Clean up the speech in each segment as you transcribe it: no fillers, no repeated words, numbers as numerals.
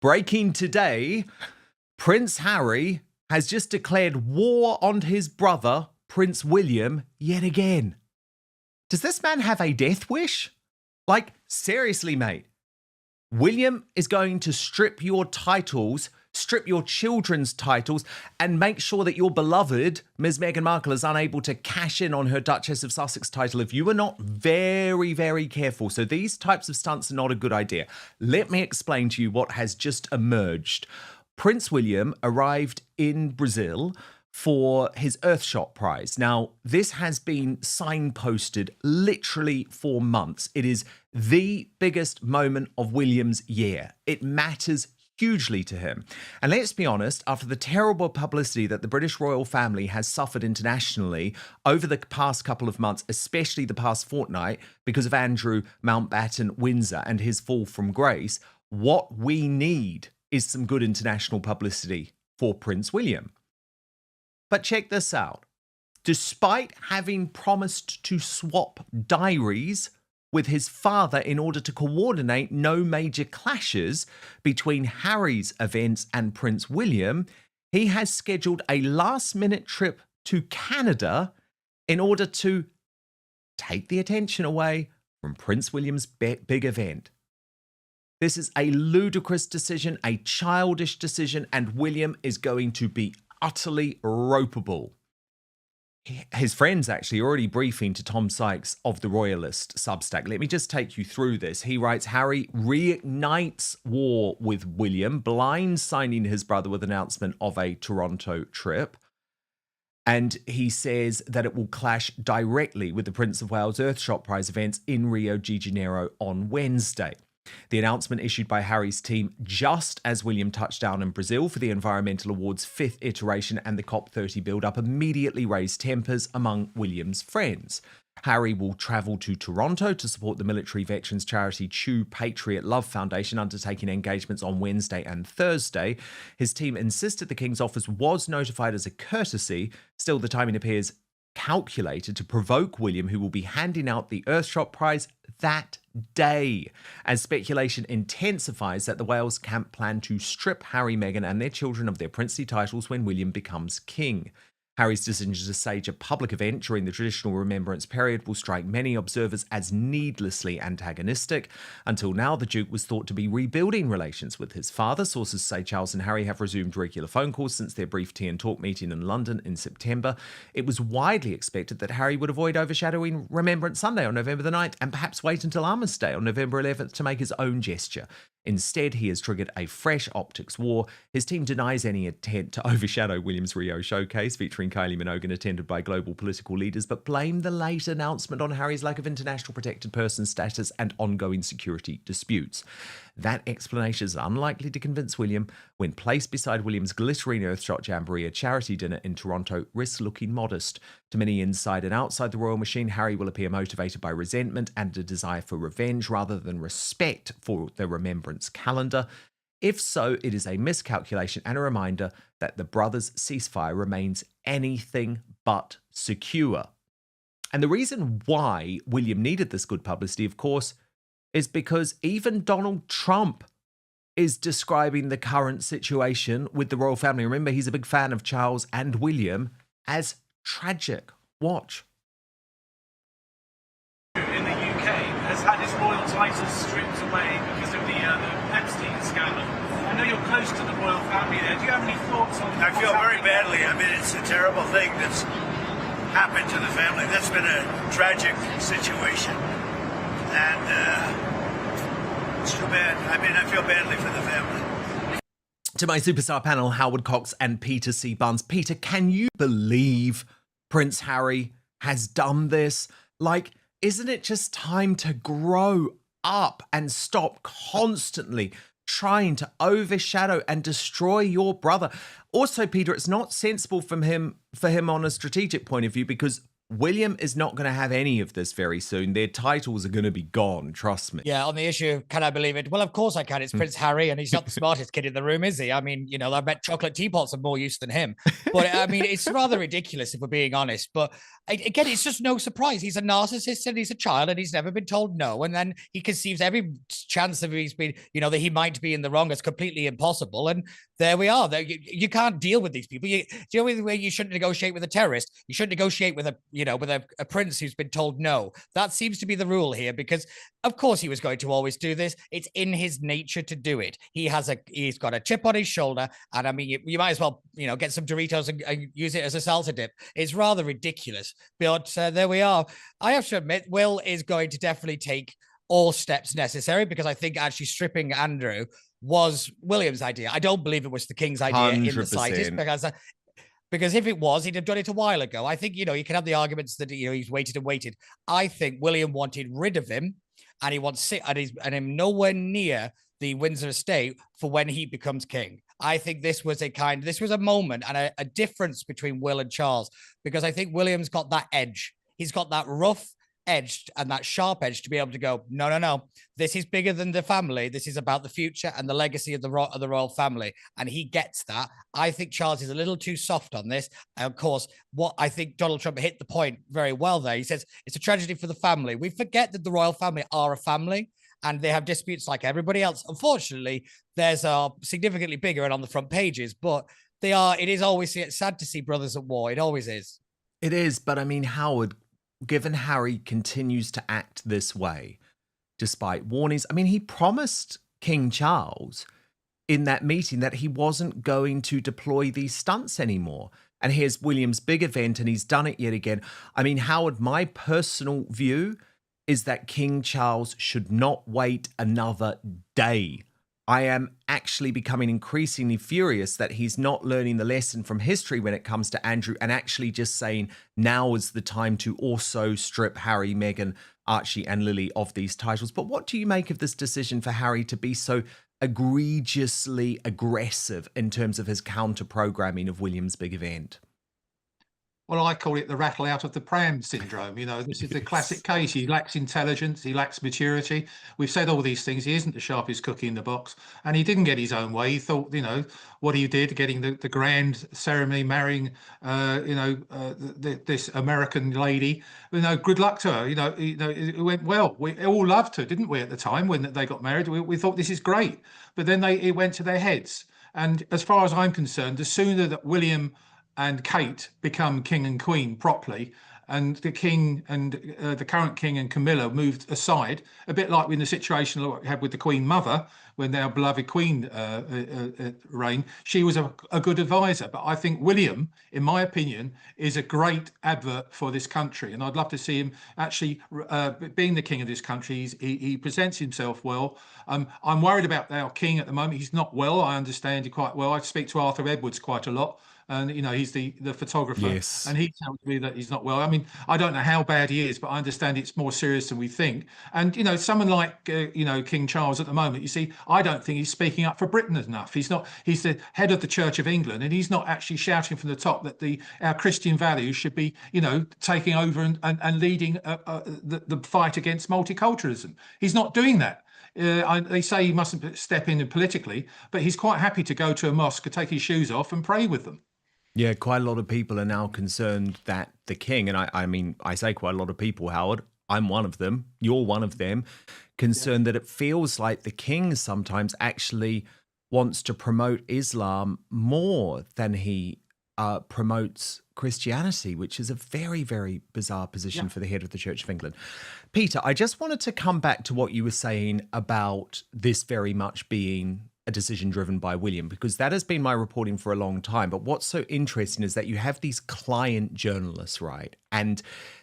Breaking today, Prince Harry has just declared war on his brother, Prince William, yet again. Does this man have a death wish? Like, seriously, mate. William is going to strip your titles, strip your children's titles, and make sure that your beloved, Ms. Meghan Markle, is unable to cash in on her Duchess of Sussex title if you are not very, very careful. So these types of stunts are not a good idea. Let me explain to you what has just emerged. Prince William arrived in Brazil for his Earthshot Prize. Now, this has been signposted literally for months. It is the biggest moment of William's year. It matters hugely to him. And let's be honest, after the terrible publicity that the British royal family has suffered internationally over the past couple of months, especially the past fortnight, because of Andrew Mountbatten Windsor and his fall from grace, what we need is some good international publicity for Prince William. But check this out. Despite having promised to swap diaries with his father in order to coordinate no major clashes between Harry's events and Prince William, he has scheduled a last-minute trip to Canada in order to take the attention away from Prince William's big event. This is a ludicrous decision, a childish decision, and William is going to be utterly ropeable. His friends actually already briefing to Tom Sykes of the Royalist Substack. Let me just take you through this. He writes, Harry reignites war with William, blindsiding his brother with announcement of a Toronto trip. And he says that it will clash directly with the Prince of Wales Earthshot Prize events in Rio de Janeiro on Wednesday. The announcement issued by Harry's team just as William touched down in Brazil for the Environmental Awards' 5th iteration and the COP30 build-up immediately raised tempers among William's friends. Harry will travel to Toronto to support the military veterans charity True Patriot Love Foundation, undertaking engagements on Wednesday and Thursday. His team insisted the King's office was notified as a courtesy. Still, the timing appears calculated to provoke William, who will be handing out the Earthshot Prize that day, as speculation intensifies that the Wales camp plan to strip Harry, Meghan and their children of their princely titles when William becomes king. Harry's decision to stage a public event during the traditional remembrance period will strike many observers as needlessly antagonistic. Until now, the Duke was thought to be rebuilding relations with his father. Sources say Charles and Harry have resumed regular phone calls since their brief tea and talk meeting in London in September. It was widely expected that Harry would avoid overshadowing Remembrance Sunday on November the 9th and perhaps wait until Armistice Day on November 11th to make his own gesture. Instead, he has triggered a fresh optics war. His team denies any intent to overshadow William's Rio showcase, featuring Kylie Minogue and attended by global political leaders, but blamed the late announcement on Harry's lack of international protected person status and ongoing security disputes. That explanation is unlikely to convince William when placed beside William's glittering Earthshot Jamboree. A charity dinner in Toronto risks looking modest. To many inside and outside the royal machine, Harry will appear motivated by resentment and a desire for revenge rather than respect for the remembrance calendar. If so, it is a miscalculation and a reminder that the brothers' ceasefire remains anything but secure. And the reason why William needed this good publicity, of course, is because even Donald Trump is describing the current situation with the royal family. Remember, he's a big fan of Charles and William as tragic. Watch. In the UK has had his royal titles stripped away because of the Epstein scandal. I know you're close to the royal family there. Do you have any thoughts on I feel very badly. I mean, it's a terrible thing that's happened to the family. That's been a tragic situation. And it's too bad. I mean, I feel badly for the family. To my superstar panel, Howard Cox and Peter C. Barnes. Peter, can you believe Prince Harry has done this? Like, isn't it just time to grow up and stop constantly trying to overshadow and destroy your brother? Also, Peter, it's not sensible for him on a strategic point of view, because William is not going to have any of this very soon. Their titles are going to be gone, trust me. Yeah, on the issue of can I believe it? Well, of course I can. It's Prince Harry, and he's not the smartest kid in the room, is he? I mean, I bet chocolate teapots are more use than him. But I mean, it's rather ridiculous if we're being honest. But again, it's just no surprise. He's a narcissist and he's a child and he's never been told no. And then he conceives every chance that he's been, that he might be in the wrong as completely impossible. And there we are. You can't deal with these people. The way you shouldn't negotiate with a terrorist. You shouldn't negotiate with a prince who's been told no. That seems to be the rule here, because of course he was going to always do this. It's in his nature to do it. He's got a chip on his shoulder, and I mean, you might as well get some Doritos and use it as a salsa dip. It's rather ridiculous, but there we are. I have to admit, Will is going to definitely take all steps necessary, because I think actually stripping Andrew was William's idea. I don't believe it was the king's idea 100%. In the slightest, because if it was, he'd have done it a while ago. I think, you can have the arguments that, he's waited and waited. I think William wanted rid of him, and he wants and him nowhere near the Windsor estate for when he becomes king. I think this was a moment and a difference between Will and Charles, because I think William's got that edge. He's got that rough edge and that sharp edge to be able to go, no, this is bigger than the family. This is about the future and the legacy of the royal family. And he gets that. I think Charles is a little too soft on this. And of course, what I think Donald Trump hit the point very well there. He says, it's a tragedy for the family. We forget that the royal family are a family, and they have disputes like everybody else. Unfortunately, theirs are significantly bigger and on the front pages, but it is always sad to see brothers at war. It always is. It is, but I mean, Howard, given Harry continues to act this way, despite warnings, I mean, he promised King Charles in that meeting that he wasn't going to deploy these stunts anymore. And here's William's big event, and he's done it yet again. I mean, Howard, my personal view is that King Charles should not wait another day. I am actually becoming increasingly furious that he's not learning the lesson from history when it comes to Andrew, and actually just saying now is the time to also strip Harry, Meghan, Archie and Lily of these titles. But what do you make of this decision for Harry to be so egregiously aggressive in terms of his counter-programming of William's big event? Well, I call it the rattle out of the pram syndrome. This is the classic case. He lacks intelligence. He lacks maturity. We've said all these things. He isn't the sharpest cookie in the box, and he didn't get his own way. He thought, what he did, getting the grand ceremony, marrying, this American lady. Good luck to her. It went well. We all loved her, didn't we, at the time when they got married? We thought this is great, but then it went to their heads. And as far as I'm concerned, the sooner that William and Kate become king and queen properly, and the king and the current king and Camilla moved aside, a bit like in the situation we had with the Queen Mother when our beloved Queen reigned. She was a good advisor, but I think William, in my opinion, is a great advert for this country, and I'd love to see him actually being the king of this country. He presents himself well. I'm worried about our king at the moment. He's not well. I understand it quite well. I speak to Arthur Edwards quite a lot. And he's the photographer. Yes. And he tells me that he's not well. I mean, I don't know how bad he is, but I understand it's more serious than we think. And someone like King Charles at the moment, you see, I don't think he's speaking up for Britain enough. He's not. He's the head of the Church of England, and he's not actually shouting from the top that our Christian values should be taking over and leading the fight against multiculturalism. He's not doing that. They say he mustn't step in politically, but he's quite happy to go to a mosque, take his shoes off and pray with them. Yeah, quite a lot of people are now concerned that the king, and I say quite a lot of people, Howard, I'm one of them, you're one of them, concerned that it feels like the king sometimes actually wants to promote Islam more than he promotes Christianity, which is a very, very bizarre position for the head of the Church of England. Peter, I just wanted to come back to what you were saying about this very much being a decision driven by William, because that has been my reporting for a long time. But what's so interesting is that you have these client journalists, right? And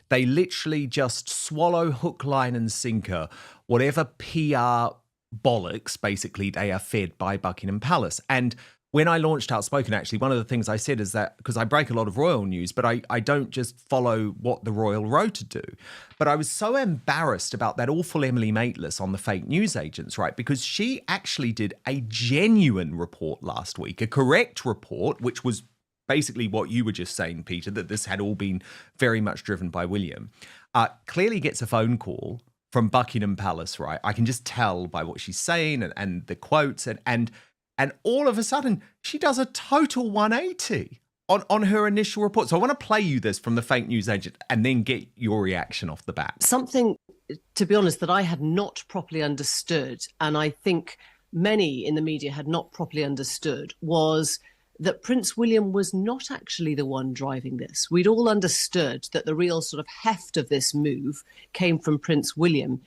they literally just swallow hook, line and sinker whatever PR bollocks, basically, they are fed by Buckingham Palace. And when I launched Outspoken, actually, one of the things I said is that, because I break a lot of royal news, but I don't just follow what the royal rota do. But I was so embarrassed about that awful Emily Maitlis on the fake news agents, right? Because she actually did a genuine report last week, a correct report, which was basically what you were just saying, Peter, that this had all been very much driven by William, clearly gets a phone call from Buckingham Palace, right? I can just tell by what she's saying and the quotes, and all of a sudden she does a total 180 on her initial report. So I want to play you this from the fake news agent and then get your reaction off the bat. Something, to be honest, that I had not properly understood, and I think many in the media had not properly understood, was that Prince William was not actually the one driving this. We'd all understood that the real sort of heft of this move came from Prince William.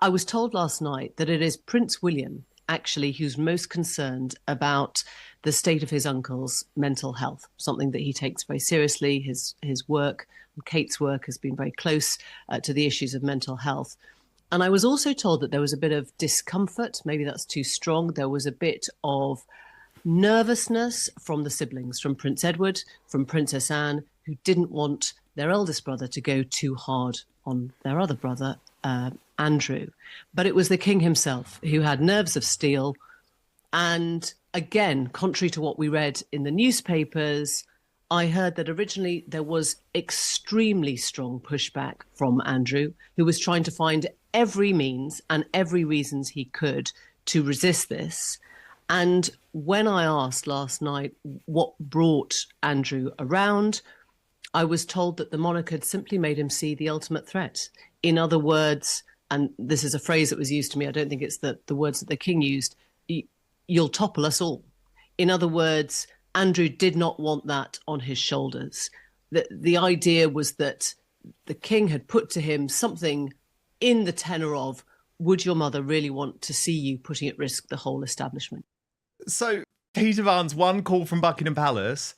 I was told last night that it is Prince William actually who's most concerned about the state of his uncle's mental health, something that he takes very seriously. His work, Kate's work, has been very close to the issues of mental health. And I was also told that there was a bit of discomfort, maybe that's too strong. There was a bit of nervousness from the siblings, from Prince Edward, from Princess Anne, who didn't want their eldest brother to go too hard on their other brother, Andrew. But it was the king himself who had nerves of steel. And again, contrary to what we read in the newspapers, I heard that originally there was extremely strong pushback from Andrew, who was trying to find every means and every reasons he could to resist this. And when I asked last night what brought Andrew around, I was told that the monarch had simply made him see the ultimate threat. In other words, and this is a phrase that was used to me, I don't think it's the words that the king used, you'll topple us all. In other words, Andrew did not want that on his shoulders. The idea was that the king had put to him something in the tenor of, would your mother really want to see you putting at risk the whole establishment? So Peter Barnes, one call from Buckingham Palace,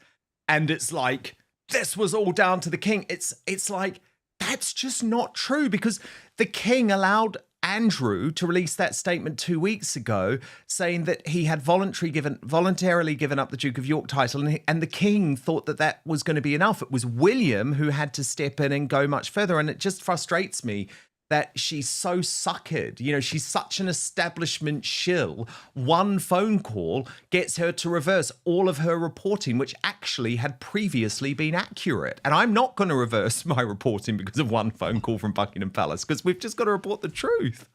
and it's like, this was all down to the king. It's like, that's just not true, because the king allowed Andrew to release that statement 2 weeks ago saying that he had voluntarily given up the Duke of York title, and the king thought that was going to be enough. It was William who had to step in and go much further, and it just frustrates me that she's so suckered. You know, she's such an establishment shill. One phone call gets her to reverse all of her reporting, which actually had previously been accurate. And I'm not going to reverse my reporting because of one phone call from Buckingham Palace, because we've just got to report the truth.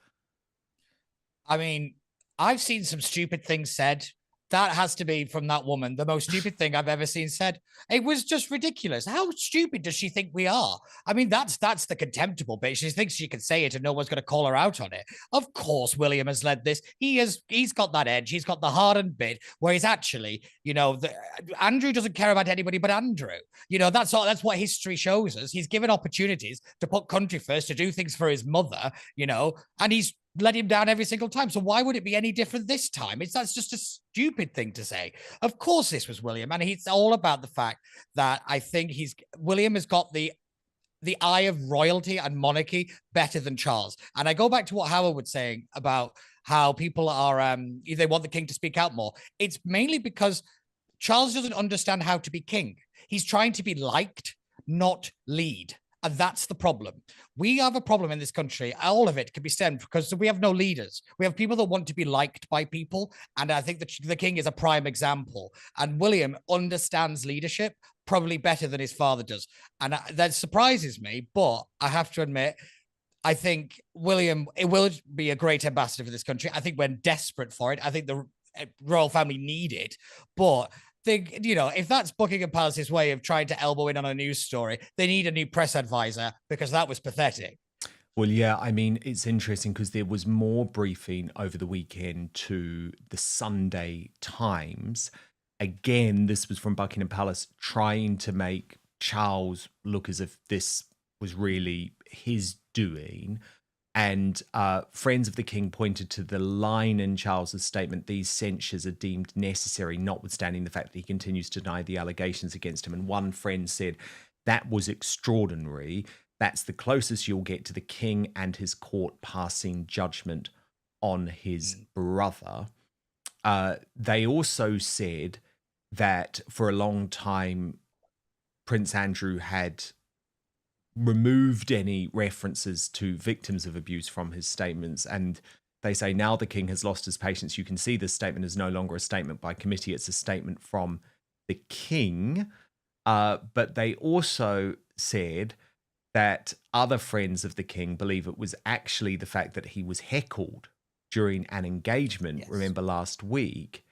I mean, I've seen some stupid things said. That has to be from that woman, the most stupid thing I've ever seen said. It was just ridiculous. How stupid does she think we are? I mean, that's the contemptible bit. She thinks she can say it and no one's going to call her out on it. Of course, William has led this. He's got that edge. He's got the hardened bit where he's actually, Andrew doesn't care about anybody but Andrew. That's what history shows us. He's given opportunities to put country first, to do things for his mother, and he's let him down every single time. So why would it be any different this time? That's just a stupid thing to say. Of course, this was William, and it's all about the fact that I think William has got the eye of royalty and monarchy better than Charles. And I go back to what Howard was saying about how people are they want the king to speak out more. It's mainly because Charles doesn't understand how to be king. He's trying to be liked, not lead. And that's the problem. We have a problem in this country. All of it can be stemmed because we have no leaders. We have people that want to be liked by people. And I think that the king is a prime example. And William understands leadership probably better than his father does. And that surprises me. But I have to admit, I think William, it will be a great ambassador for this country. I think we're desperate for it. I think the royal family need it. But if that's Buckingham Palace's way of trying to elbow in on a news story, they need a new press advisor, because that was pathetic. Well, yeah, I mean, it's interesting because there was more briefing over the weekend to the Sunday Times. Again, this was from Buckingham Palace trying to make Charles look as if this was really his doing. And friends of the king pointed to the line in Charles's statement, these censures are deemed necessary, notwithstanding the fact that he continues to deny the allegations against him. And one friend said, that was extraordinary. That's the closest you'll get to the king and his court passing judgment on his brother. They also said that for a long time, Prince Andrew had removed any references to victims of abuse from his statements. And they say now the king has lost his patience. You can see this statement is no longer a statement by committee. It's a statement from the king. But they also said that other friends of the king believe it was actually the fact that he was heckled during an engagement, Yes. remember last week,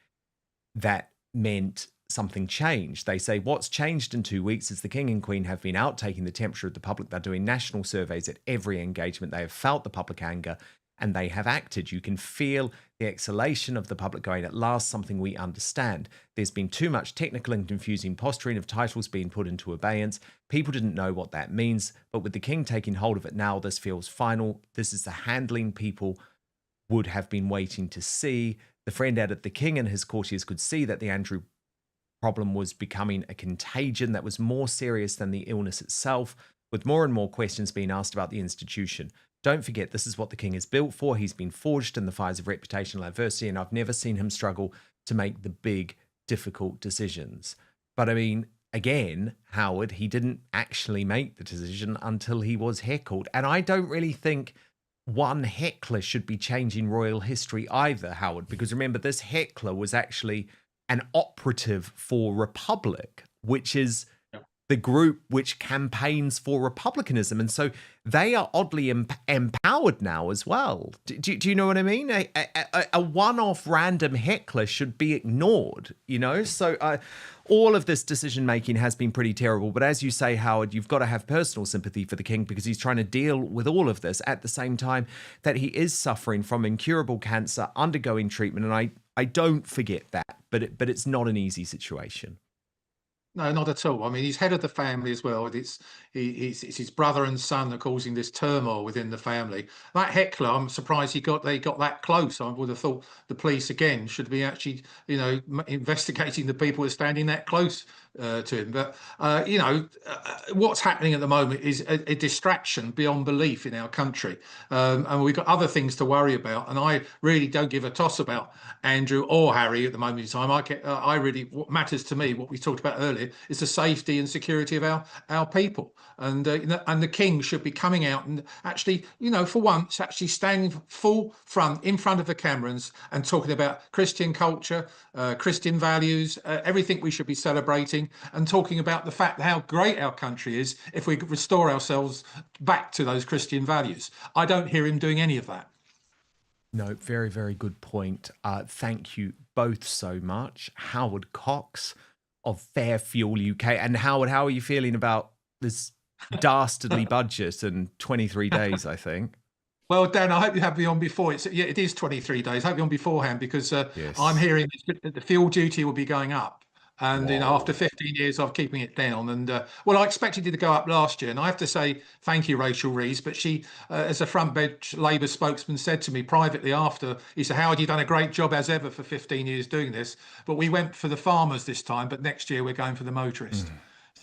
that meant something changed. They say what's changed in 2 weeks is the king and queen have been out taking the temperature of the public. They're doing national surveys at every engagement. They have felt the public anger and they have acted. You can feel the exhalation of the public going, at last, something we understand. There's been too much technical and confusing posturing of titles being put into abeyance. People didn't know what that means, but with the king taking hold of it now, this feels final. This is the handling people would have been waiting to see. The friend added the king and his courtiers could see that the Andrew problem was becoming a contagion that was more serious than the illness itself, with more and more questions being asked about the institution. Don't forget, this is what the king is built for. He's been forged in the fires of reputational adversity, and I've never seen him struggle to make the big, difficult decisions. But I mean, again, Howard, he didn't actually make the decision until he was heckled. And I don't really think one heckler should be changing royal history either, Howard, because remember, this heckler was actually an operative for Republic, which is the group which campaigns for republicanism. And so they are oddly empowered now as well. Do you know what I mean? A one-off random heckler should be ignored, you know? So all of this decision-making has been pretty terrible. But as you say, Howard, you've got to have personal sympathy for the king because he's trying to deal with all of this at the same time that he is suffering from incurable cancer, undergoing treatment. And I don't forget that, but it's not an easy situation. No, not at all. I mean, he's head of the family as well. It's his brother and son that are causing this turmoil within the family. That heckler, I'm surprised they got that close. I would have thought the police again should be actually, investigating the people who are standing that close to him. But what's happening at the moment is a distraction beyond belief in our country, and we've got other things to worry about. And I really don't give a toss about Andrew or Harry at the moment in time. What matters to me, what we talked about earlier, is the safety and security of our people. And and the king should be coming out and actually, for once, actually standing full front in front of the cameras and talking about Christian culture, Christian values, everything we should be celebrating, and talking about the fact how great our country is if we restore ourselves back to those Christian values. I don't hear him doing any of that. No, very, very good point. Thank you both so much. Howard Cox of Fair Fuel UK. And Howard, how are you feeling about this dastardly budget and 23 days, I think? Well, Dan, I hope you have me on before. It is 23 days. I hope you're on beforehand because Yes. I'm hearing that the fuel duty will be going up. And Whoa. after 15 years of keeping it down, and I expected it to go up last year, and I have to say thank you, Rachel Reeves. But she, as a front bench Labour spokesman, said to me privately after, he said, "Howard, you've done a great job as ever for 15 years doing this, but we went for the farmers this time, but next year we're going for the motorist."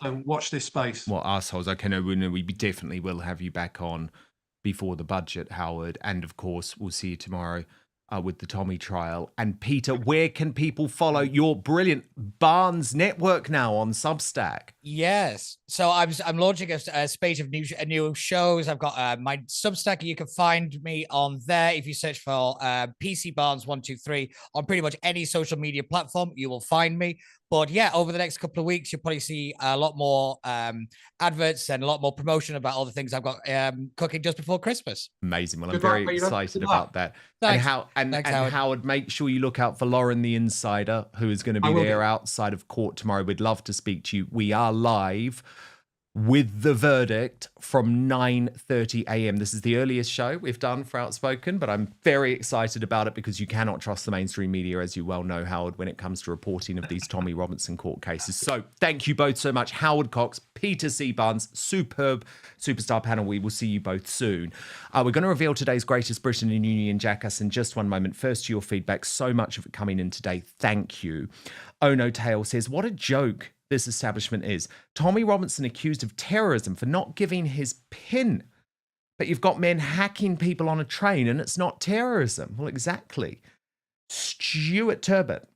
So watch this space. What assholes. Okay, no, we definitely will have you back on before the budget, Howard. And of course, we'll see you tomorrow with the Tommy trial. And Peter, where can people follow your brilliant Barnes network now on Substack? Yes. So I'm launching a spate of new shows. I've got my Substack. You can find me on there. If you search for PC Barnes 123 on pretty much any social media platform, you will find me. But yeah, over the next couple of weeks, you'll probably see a lot more adverts and a lot more promotion about all the things I've got cooking just before Christmas. Amazing. Well, I'm Good very luck, Peter. excited Good luck. about that. Thanks. And Howard. Howard, make sure you look out for Lauren the Insider, who is going to be will there do. outside of court tomorrow. We'd love to speak to you. We are live with the verdict from 9:30 a.m. This is the earliest show we've done for Outspoken, but I'm very excited about it because you cannot trust the mainstream media, as you well know, Howard, when it comes to reporting of these Tommy Robinson court cases. So thank you both so much. Howard Cox, Peter C. Barnes, superb superstar panel. We will see you both soon. We're going to reveal today's greatest Britain and Union jackass in just one moment. First, to your feedback. So much of it coming in today. Thank you. Oh No Tail says, what a joke this establishment is. Tommy Robinson accused of terrorism for not giving his PIN. But you've got men hacking people on a train and it's not terrorism. Well, exactly. Stuart Turbot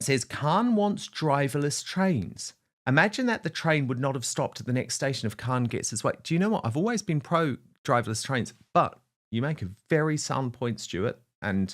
says, Khan wants driverless trains. Imagine that the train would not have stopped at the next station if Khan gets his way. Do you know what? I've always been pro driverless trains, but you make a very sound point, Stuart. And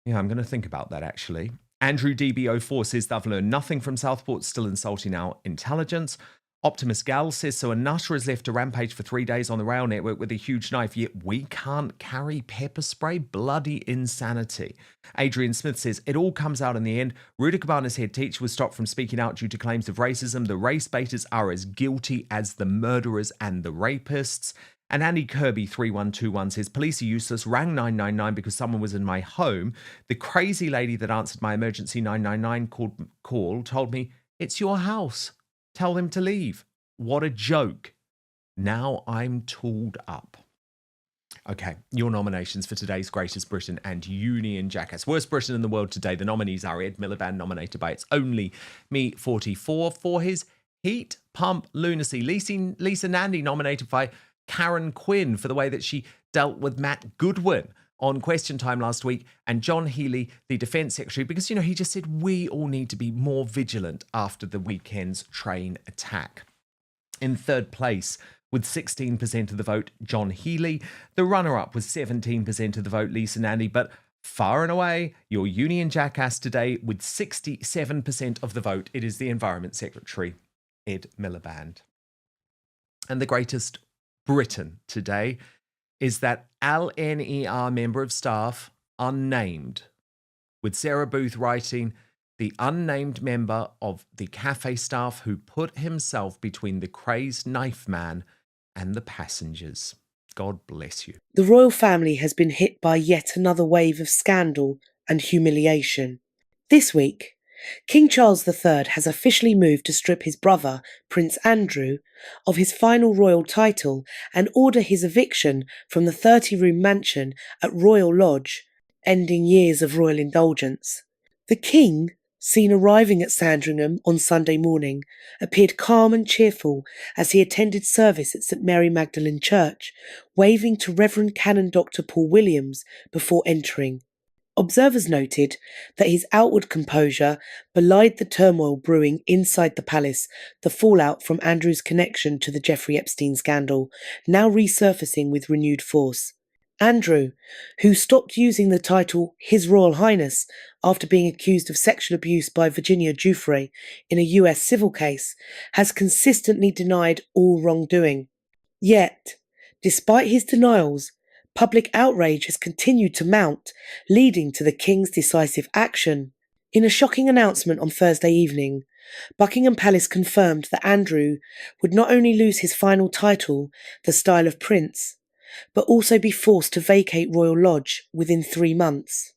yeah, I'm going to think about that actually. Andrew DB04 says they've learned nothing from Southport, still insulting our intelligence. Optimus Gal says, so a nutter has left to rampage for 3 days on the rail network with a huge knife, yet we can't carry pepper spray? Bloody insanity. Adrian Smith says, it all comes out in the end. Ruta Cabana's head teacher was stopped from speaking out due to claims of racism. The race baiters are as guilty as the murderers and the rapists. And Andy Kirby 3121 says, police are useless, rang 999 because someone was in my home. The crazy lady that answered my emergency 999 call told me, it's your house. Tell them to leave. What a joke. Now I'm tooled up. Okay, your nominations for today's Greatest Britain and Union Jackass. Worst Britain in the world today. The nominees are Ed Miliband, nominated by It's Only Me 44 for his heat pump lunacy. Lisa Nandy, nominated by Karen Quinn for the way that she dealt with Matt Goodwin on Question Time last week, and John Healey, the Defence Secretary, because, he just said we all need to be more vigilant after the weekend's train attack. In third place, with 16% of the vote, John Healey. The runner-up with 17% of the vote, Lisa Nandy, but far and away, your Union Jackass today with 67% of the vote, it is the Environment Secretary, Ed Miliband. And the Greatest Britain today is that LNER member of staff, unnamed, with Sarah Booth writing, the unnamed member of the cafe staff who put himself between the crazed knife man and the passengers. God bless you. The royal family has been hit by yet another wave of scandal and humiliation. This week, King Charles III has officially moved to strip his brother, Prince Andrew, of his final royal title and order his eviction from the 30-room mansion at Royal Lodge, ending years of royal indulgence. The King, seen arriving at Sandringham on Sunday morning, appeared calm and cheerful as he attended service at St Mary Magdalene Church, waving to Reverend Canon Dr Paul Williams before entering. Observers noted that his outward composure belied the turmoil brewing inside the palace, the fallout from Andrew's connection to the Jeffrey Epstein scandal, now resurfacing with renewed force. Andrew, who stopped using the title His Royal Highness after being accused of sexual abuse by Virginia Giuffre in a US civil case, has consistently denied all wrongdoing. Yet, despite his denials, public outrage has continued to mount, leading to the King's decisive action. In a shocking announcement on Thursday evening, Buckingham Palace confirmed that Andrew would not only lose his final title, the style of prince, but also be forced to vacate Royal Lodge within 3 months.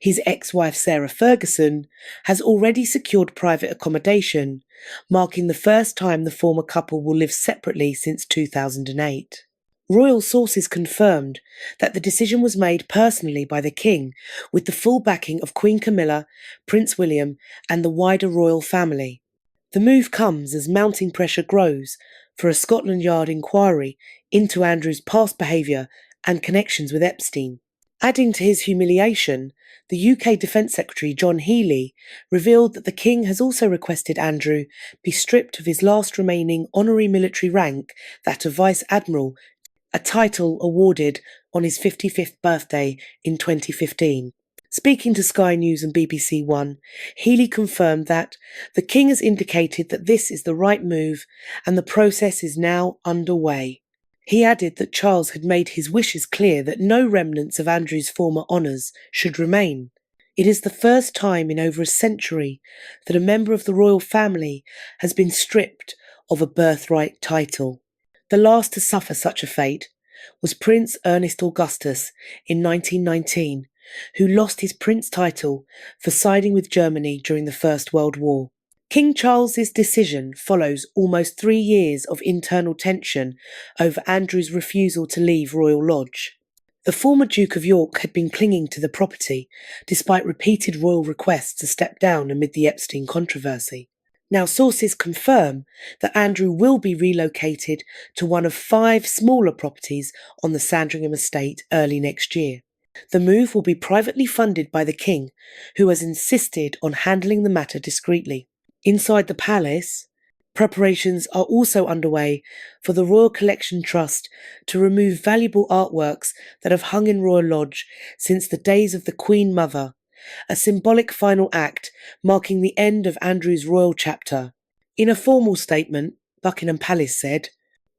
His ex-wife Sarah Ferguson has already secured private accommodation, marking the first time the former couple will live separately since 2008. Royal sources confirmed that the decision was made personally by the King, with the full backing of Queen Camilla, Prince William, and the wider royal family. The move comes as mounting pressure grows for a Scotland Yard inquiry into Andrew's past behaviour and connections with Epstein. Adding to his humiliation, the UK Defence Secretary John Healey revealed that the King has also requested Andrew be stripped of his last remaining honorary military rank, that of Vice Admiral, a title awarded on his 55th birthday in 2015. Speaking to Sky News and BBC One, Healey confirmed that the King has indicated that this is the right move and the process is now underway. He added that Charles had made his wishes clear that no remnants of Andrew's former honours should remain. It is the first time in over a century that a member of the royal family has been stripped of a birthright title. The last to suffer such a fate was Prince Ernest Augustus in 1919, who lost his prince title for siding with Germany during the First World War. King Charles's decision follows almost 3 years of internal tension over Andrew's refusal to leave Royal Lodge. The former Duke of York had been clinging to the property despite repeated royal requests to step down amid the Epstein controversy. Now, sources confirm that Andrew will be relocated to one of 5 smaller properties on the Sandringham estate early next year. The move will be privately funded by the King, who has insisted on handling the matter discreetly. Inside the palace, preparations are also underway for the Royal Collection Trust to remove valuable artworks that have hung in Royal Lodge since the days of the Queen Mother, a symbolic final act marking the end of Andrew's royal chapter. In a formal statement, Buckingham Palace said,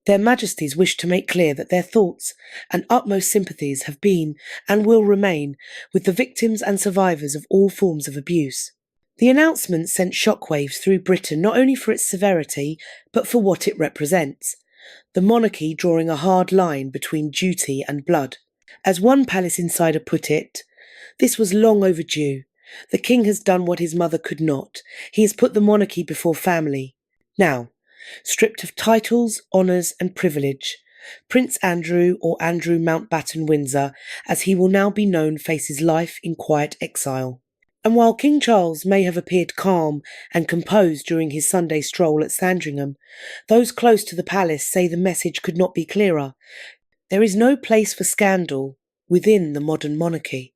"Their Majesties wish to make clear that their thoughts and utmost sympathies have been and will remain with the victims and survivors of all forms of abuse." The announcement sent shockwaves through Britain not only for its severity, but for what it represents. The monarchy drawing a hard line between duty and blood. As one palace insider put it, "This was long overdue. The king has done what his mother could not. He has put the monarchy before family." Now, stripped of titles, honours and privilege, Prince Andrew, or Andrew Mountbatten Windsor, as he will now be known, faces life in quiet exile. And while King Charles may have appeared calm and composed during his Sunday stroll at Sandringham, those close to the palace say the message could not be clearer. There is no place for scandal within the modern monarchy.